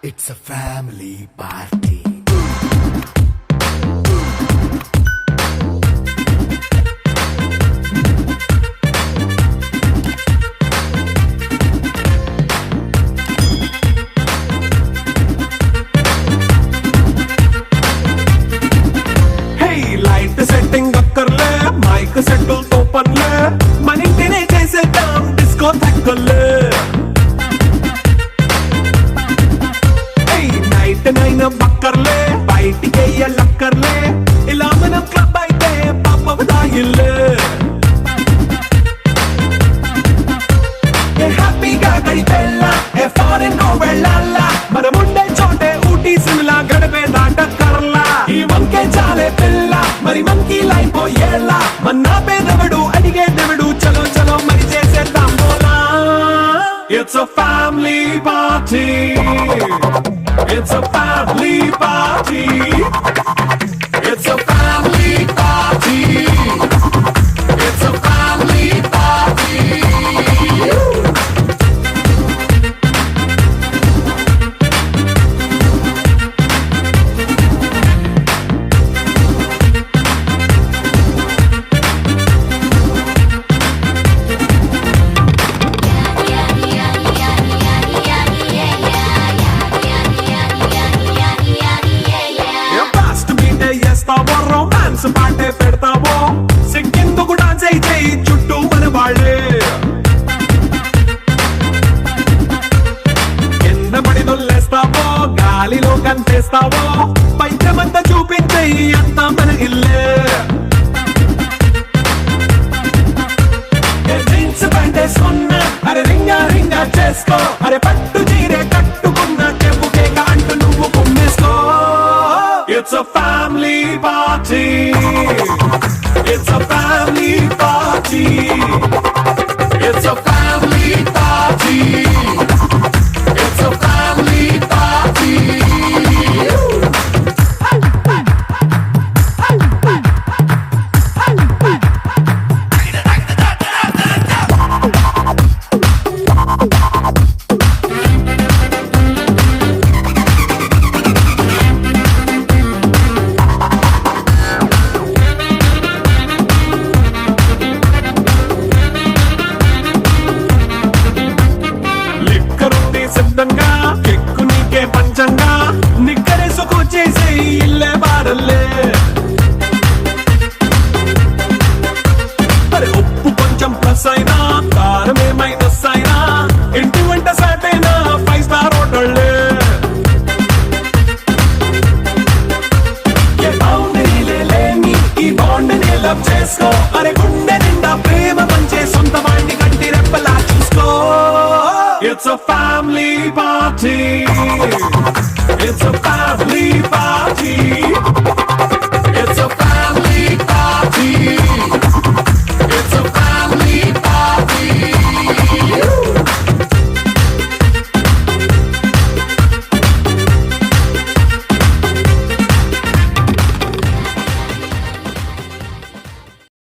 It's a family party. Setting అక్కర్లే mike సెట్టులతో పనులే మన ఇంటినే చేసేద్దాం డిస్కో తక్కర్లే నైట్ నైన్ బక్కర్లే బయటికి వెయ్యలక్కర్లే ఇలా మనం క్లబ్ అయితే పాపదా ఇల్లే హ్యాపీగా గడిపెళ్ళా ఏ ఫారెన్ నో వెళ్ళాలా మనముండే చోటే ఊటీ సిమ్లా గడిపే దాటక్కర్లా ఈ వంకే చాలే పిల్ల మరి మంకీ లైఫ్ ఏళ్ళ మన్నా పేదవడు అడిగే దేవుడు చలో చలో మరి చేసేద్దాం బోలా It's a family party. It's a family party. It's a family party. It's a family party. Romance పాటే పెడతావో సిగ్గెందుకు డాన్స్ అయితే చుట్టూ మన వాళ్ళే కింద పడి దొల్లేస్తావో గాలిలో కంటేస్తావో పైద్యమంతా చూపించే అంతా మన ఇల్లే జీన్స్ ప్యాంటేసుకున్నా అరే రింగా రింగా చేసుకో అరే పట్టు